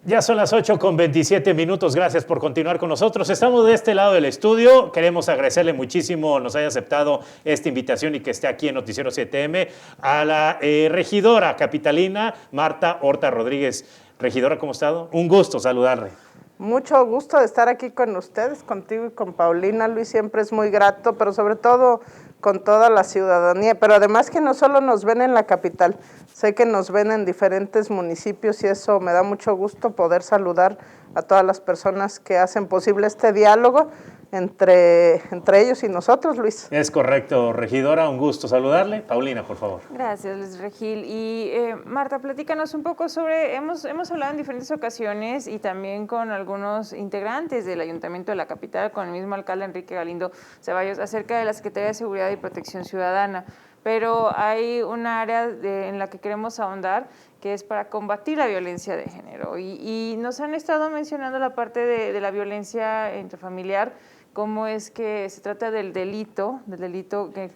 Ya son las 8:27. Gracias por continuar con nosotros. Estamos de este lado del estudio. Queremos agradecerle muchísimo nos haya aceptado esta invitación y que esté aquí en Noticiero 7M a la regidora capitalina Marta Horta Rodríguez. Regidora, ¿cómo ha estado? Un gusto saludarle. Mucho gusto de estar aquí con ustedes, contigo y con Paulina. Luis, siempre es muy grato, pero sobre todo con toda la ciudadanía. Pero además que no solo nos ven en la capital, sé que nos ven en diferentes municipios y eso me da mucho gusto poder saludar a todas las personas que hacen posible este diálogo entre ellos y nosotros, Luis. Es correcto, regidora, un gusto saludarle. Paulina, por favor. Gracias, Luis Regil. Y Marta, platícanos un poco sobre, hemos hablado en diferentes ocasiones y también con algunos integrantes del Ayuntamiento de la capital, con el mismo alcalde Enrique Galindo Ceballos, acerca de la Secretaría de Seguridad y Protección Ciudadana. Pero hay un área en la que queremos ahondar, que es para combatir la violencia de género. Y nos han estado mencionando la parte de la violencia intrafamiliar, cómo es que se trata del delito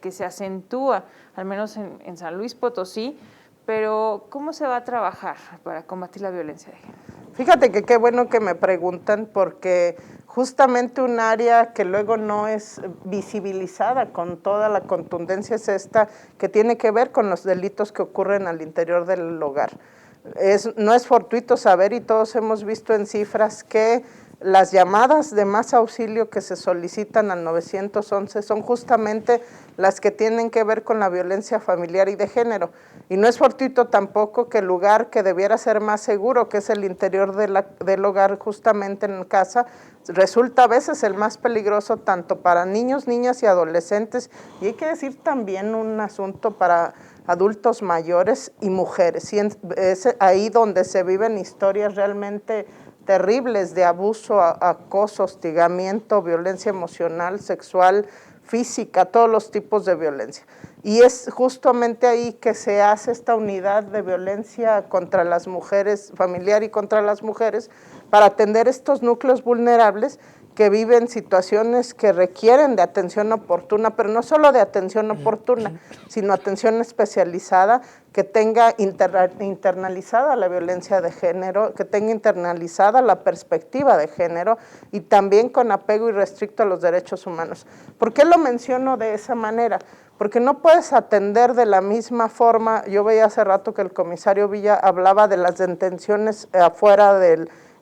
que se acentúa, al menos en San Luis Potosí, pero ¿cómo se va a trabajar para combatir la violencia de género? Fíjate que qué bueno que me preguntan, porque justamente un área que luego no es visibilizada con toda la contundencia es esta, que tiene que ver con los delitos que ocurren al interior del hogar. No es fortuito saber, y todos hemos visto en cifras, que las llamadas de más auxilio que se solicitan al 911 son justamente las que tienen que ver con la violencia familiar y de género. Y no es fortuito tampoco que el lugar que debiera ser más seguro, que es el interior del hogar, justamente en casa, resulta a veces el más peligroso tanto para niños, niñas y adolescentes. Y hay que decir también un asunto para adultos mayores y mujeres. Y es ahí donde se viven historias realmente terribles de abuso, acoso, hostigamiento, violencia emocional, sexual, física, todos los tipos de violencia. Y es justamente ahí que se hace esta unidad de violencia contra las mujeres, familiar y contra las mujeres, para atender estos núcleos vulnerables que viven situaciones que requieren de atención oportuna, pero no solo de atención oportuna, sino atención especializada, que tenga internalizada la violencia de género, que tenga internalizada la perspectiva de género y también con apego irrestricto a los derechos humanos. ¿Por qué lo menciono de esa manera? Porque no puedes atender de la misma forma. Yo veía hace rato que el comisario Villa hablaba de las detenciones afuera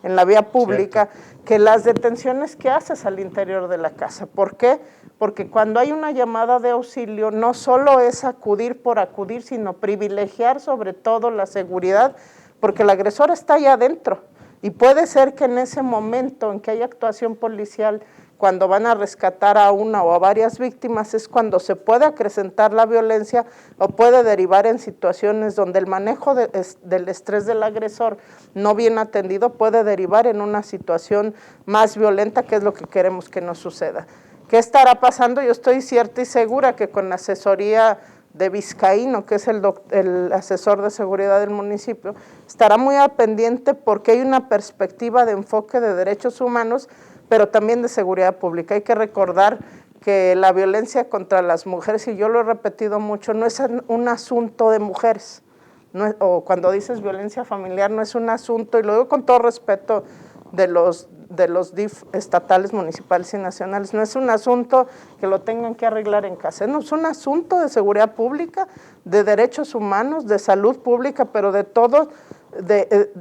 en la vía pública, cierto, que las detenciones que haces al interior de la casa. ¿Por qué? Porque cuando hay una llamada de auxilio, no solo es acudir por acudir, sino privilegiar sobre todo la seguridad, porque el agresor está allá adentro. Y puede ser que en ese momento en que hay actuación policial, cuando van a rescatar a una o a varias víctimas, es cuando se puede acrecentar la violencia o puede derivar en situaciones donde el manejo del estrés del agresor no bien atendido puede derivar en una situación más violenta, que es lo que queremos que no suceda. ¿Qué estará pasando? Yo estoy cierta y segura que con la asesoría de Vizcaíno, que es el asesor de seguridad del municipio, estará muy al pendiente, porque hay una perspectiva de enfoque de derechos humanos, pero también de seguridad pública. Hay que recordar que la violencia contra las mujeres, y yo lo he repetido mucho, no es un asunto de mujeres, o cuando dices violencia familiar, no es un asunto, y lo digo con todo respeto de los DIF estatales, municipales y nacionales, no es un asunto que lo tengan que arreglar en casa, no, es un asunto de seguridad pública, de derechos humanos, de salud pública, pero de todo.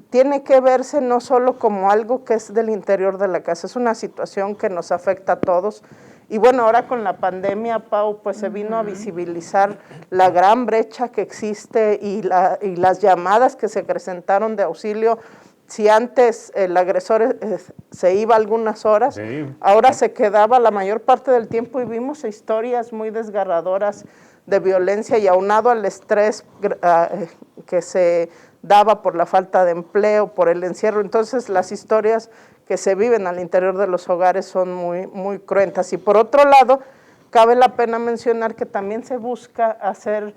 Tiene que verse no solo como algo que es del interior de la casa, es una situación que nos afecta a todos. Y bueno, ahora con la pandemia, Pau, pues se vino a visibilizar la gran brecha que existe y las llamadas que se presentaron de auxilio. Si antes el agresor se iba algunas horas, sí, ahora se quedaba la mayor parte del tiempo, y vimos historias muy desgarradoras de violencia, y aunado al estrés que se daba por la falta de empleo, por el encierro. Entonces las historias que se viven al interior de los hogares son muy, muy cruentas. Y por otro lado, cabe la pena mencionar que también se busca hacer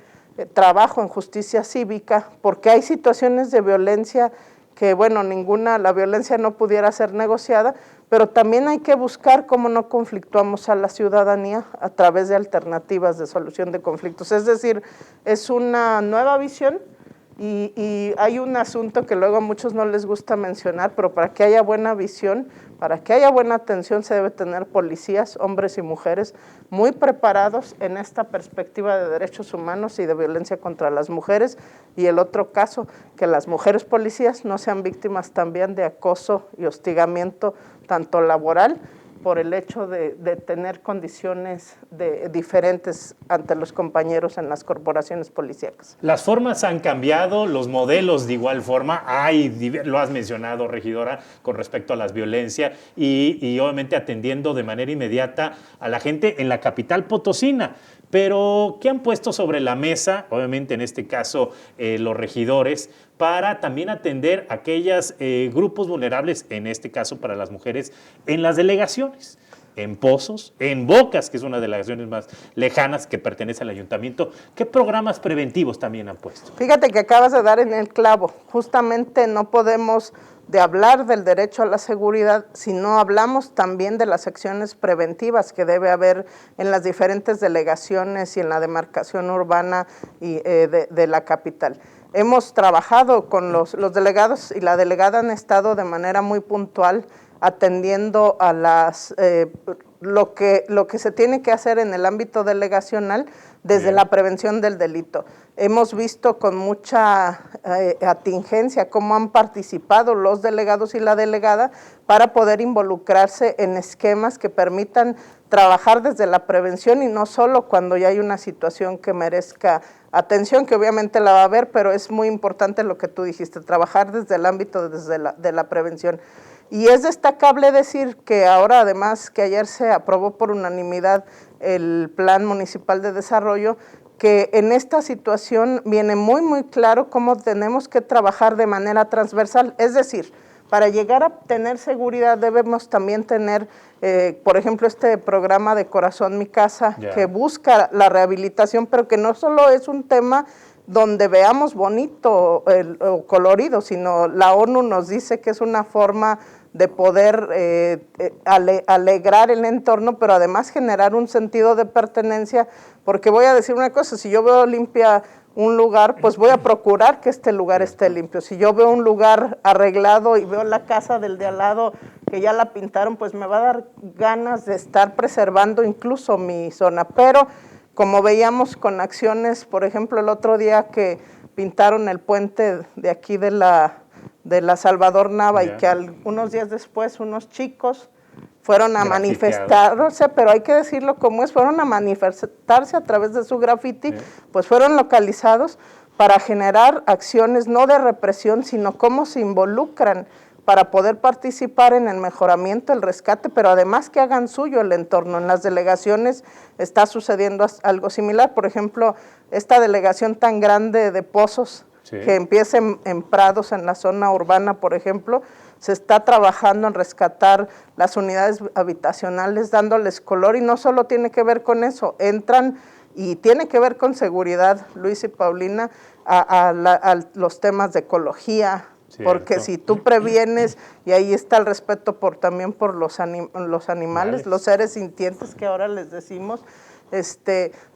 trabajo en justicia cívica, porque hay situaciones de violencia que, bueno, la violencia no pudiera ser negociada, pero también hay que buscar cómo no conflictuamos a la ciudadanía a través de alternativas de solución de conflictos. Es decir, es una nueva visión Y hay un asunto que luego a muchos no les gusta mencionar, pero para que haya buena visión, para que haya buena atención, se debe tener policías, hombres y mujeres, muy preparados en esta perspectiva de derechos humanos y de violencia contra las mujeres. Y el otro caso, que las mujeres policías no sean víctimas también de acoso y hostigamiento, tanto laboral, por el hecho de tener condiciones diferentes ante los compañeros en las corporaciones policíacas. Las formas han cambiado, los modelos de igual forma, lo has mencionado, regidora, con respecto a la violencia y obviamente atendiendo de manera inmediata a la gente en la capital potosina. Pero, ¿qué han puesto sobre la mesa, obviamente en este caso los regidores, para también atender a aquellos grupos vulnerables, en este caso para las mujeres, en las delegaciones? En Pozos, en Bocas, que es una de las delegaciones más lejanas que pertenece al ayuntamiento. ¿Qué programas preventivos también han puesto? Fíjate que acabas de dar en el clavo. Justamente no podemos de hablar del derecho a la seguridad si no hablamos también de las acciones preventivas que debe haber en las diferentes delegaciones y en la demarcación urbana y, de la capital. Hemos trabajado con los delegados y la delegada han estado de manera muy puntual atendiendo a lo que se tiene que hacer en el ámbito delegacional desde la prevención del delito. Hemos visto con mucha atingencia cómo han participado los delegados y la delegada para poder involucrarse en esquemas que permitan trabajar desde la prevención y no solo cuando ya hay una situación que merezca atención, que obviamente la va a haber, pero es muy importante lo que tú dijiste, trabajar desde el ámbito de la prevención. Y es destacable decir que ahora, además, que ayer se aprobó por unanimidad el Plan Municipal de Desarrollo, que en esta situación viene muy, muy claro cómo tenemos que trabajar de manera transversal. Es decir, para llegar a tener seguridad debemos también tener, por ejemplo, este programa de Corazón Mi Casa, que busca la rehabilitación, pero que no solo es un tema donde veamos bonito o colorido, sino la ONU nos dice que es una forma de poder alegrar el entorno, pero además generar un sentido de pertenencia, porque voy a decir una cosa, si yo veo limpia un lugar, pues voy a procurar que este lugar esté limpio. Si yo veo un lugar arreglado y veo la casa del de al lado que ya la pintaron, pues me va a dar ganas de estar preservando incluso mi zona. Pero como veíamos con acciones, por ejemplo, el otro día que pintaron el puente de aquí de la Salvador Nava y que unos días después unos chicos fueron a manifestarse, pero hay que decirlo como es, fueron a manifestarse a través de su graffiti, pues fueron localizados para generar acciones no de represión, sino cómo se involucran para poder participar en el mejoramiento, el rescate, pero además que hagan suyo el entorno. En las delegaciones está sucediendo algo similar, por ejemplo, esta delegación tan grande de Pozos, que empieza en Prados, en la zona urbana, por ejemplo, se está trabajando en rescatar las unidades habitacionales, dándoles color, y no solo tiene que ver con eso, entran y tiene que ver con seguridad, Luis y Paulina, a los temas de ecología, porque si tú previenes, y ahí está el respeto también por los animales, los seres sintientes que ahora les decimos,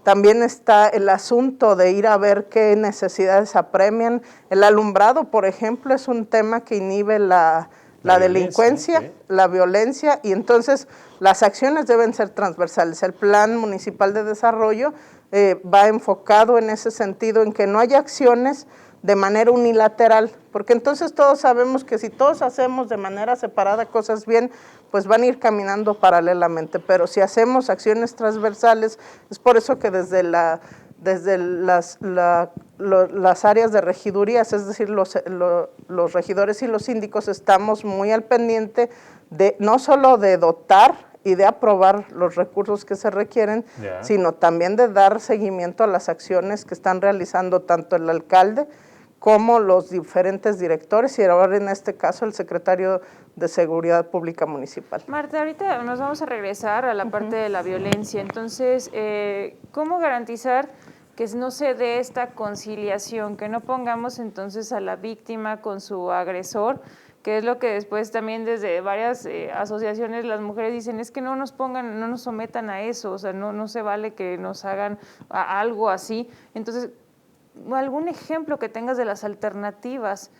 también está el asunto de ir a ver qué necesidades apremian. El alumbrado, por ejemplo, es un tema que inhibe la delincuencia, la violencia, y entonces las acciones deben ser transversales. El Plan Municipal de Desarrollo va enfocado en ese sentido, en que no haya acciones de manera unilateral, porque entonces todos sabemos que si todos hacemos de manera separada cosas bien, pues van a ir caminando paralelamente, pero si hacemos acciones transversales, es por eso que desde las áreas de regidurías, es decir, los regidores y los síndicos, estamos muy al pendiente de no solo de dotar y de aprobar los recursos que se requieren, sino también de dar seguimiento a las acciones que están realizando tanto el alcalde como los diferentes directores y ahora en este caso el secretario de Seguridad Pública Municipal. Marta, ahorita nos vamos a regresar a la parte de la violencia. Entonces, ¿cómo garantizar que no se dé esta conciliación, que no pongamos entonces a la víctima con su agresor, que es lo que después también desde varias asociaciones las mujeres dicen, es que no nos pongan, no nos sometan a eso, o sea, no se vale que nos hagan algo así. Entonces, algún ejemplo que tengas de las alternativas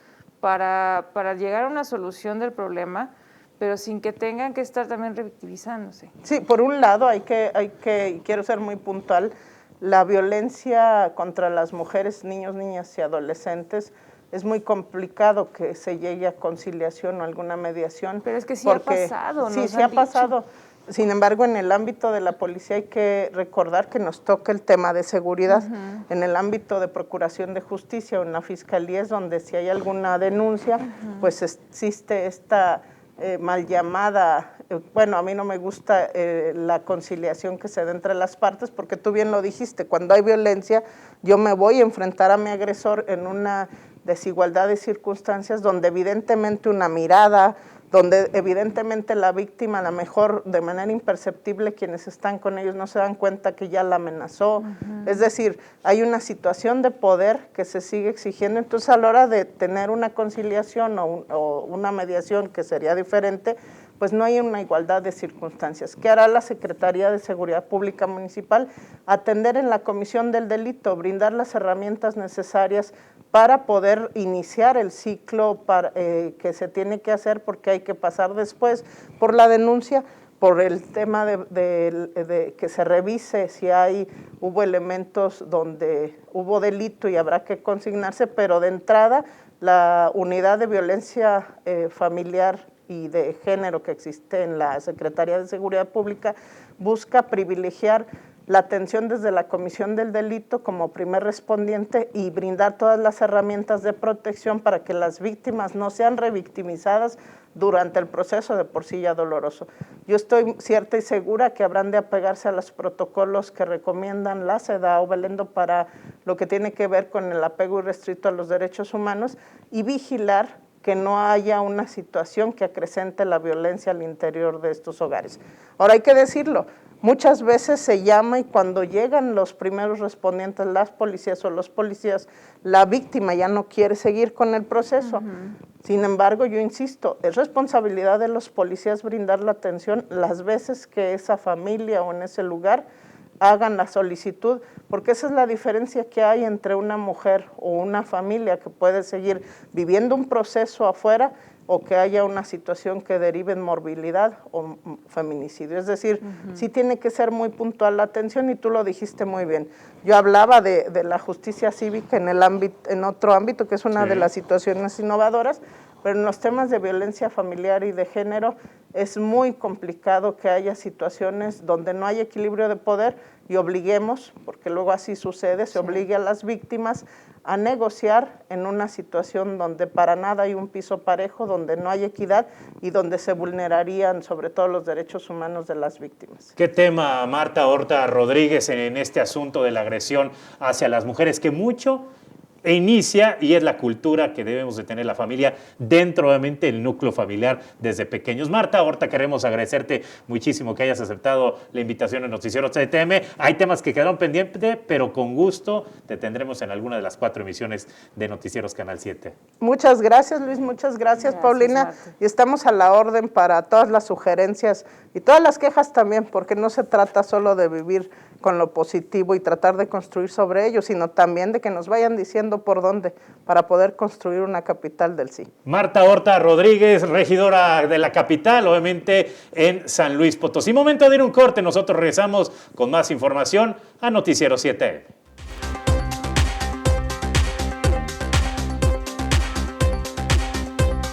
para llegar a una solución del problema, pero sin que tengan que estar también revictimizándose. Sí, por un lado y quiero ser muy puntual, la violencia contra las mujeres, niños, niñas y adolescentes es muy complicado que se llegue a conciliación o alguna mediación. Pero es que sí ha pasado, sí, sí ha pasado. Sin embargo, en el ámbito de la policía hay que recordar que nos toca el tema de seguridad. En el ámbito de procuración de justicia o en la fiscalía es donde si hay alguna denuncia, pues existe esta mal llamada, bueno, a mí no me gusta la conciliación que se da entre las partes, porque tú bien lo dijiste, cuando hay violencia yo me voy a enfrentar a mi agresor en una desigualdad de circunstancias donde evidentemente una mirada, donde evidentemente la víctima, a lo mejor de manera imperceptible, quienes están con ellos no se dan cuenta que ya la amenazó. Es decir, hay una situación de poder que se sigue exigiendo. Entonces, a la hora de tener una conciliación o una mediación que sería diferente, pues no hay una igualdad de circunstancias. ¿Qué hará la Secretaría de Seguridad Pública Municipal? Atender en la comisión del delito, brindar las herramientas necesarias para poder iniciar el ciclo que se tiene que hacer, porque hay que pasar después por la denuncia, por el tema de que se revise si hubo elementos donde hubo delito y habrá que consignarse, pero de entrada la unidad de violencia familiar y de género que existe en la Secretaría de Seguridad Pública busca privilegiar la atención desde la comisión del delito como primer respondiente y brindar todas las herramientas de protección para que las víctimas no sean revictimizadas durante el proceso de por sí ya doloroso. Yo estoy cierta y segura que habrán de apegarse a los protocolos que recomiendan la CEDAW Belendo para lo que tiene que ver con el apego irrestricto a los derechos humanos y vigilar que no haya una situación que acrecente la violencia al interior de estos hogares. Ahora hay que decirlo, muchas veces se llama y cuando llegan los primeros respondientes, las policías o los policías, la víctima ya no quiere seguir con el proceso. Sin embargo, yo insisto, es responsabilidad de los policías brindar la atención las veces que esa familia o en ese lugar hagan la solicitud, porque esa es la diferencia que hay entre una mujer o una familia que puede seguir viviendo un proceso afuera o que haya una situación que derive en morbilidad o feminicidio. Es decir, sí tiene que ser muy puntual la atención y tú lo dijiste muy bien. Yo hablaba de la justicia cívica en otro ámbito, que es una de las situaciones innovadoras, pero en los temas de violencia familiar y de género es muy complicado que haya situaciones donde no hay equilibrio de poder y obliguemos, porque luego así sucede, se obligue a las víctimas a negociar en una situación donde para nada hay un piso parejo, donde no hay equidad y donde se vulnerarían sobre todo los derechos humanos de las víctimas. ¿Qué tema, Marta Horta Rodríguez, en este asunto de la agresión hacia las mujeres, que mucho inicia y es la cultura que debemos de tener la familia dentro obviamente el núcleo familiar desde pequeños? Marta Horta, queremos agradecerte muchísimo que hayas aceptado la invitación en Noticiero CTM. Hay temas que quedaron pendientes, pero con gusto te tendremos en alguna de las 4 emisiones de Noticieros Canal 7. Muchas gracias, Luis, muchas gracias, Paulina, Marta. Y estamos a la orden para todas las sugerencias y todas las quejas también, porque no se trata solo de vivir con lo positivo y tratar de construir sobre ello, sino también de que nos vayan diciendo por dónde para poder construir una capital del sí. Marta Horta Rodríguez, regidora de la capital, obviamente en San Luis Potosí. Momento de ir un corte, nosotros regresamos con más información a Noticiero 7.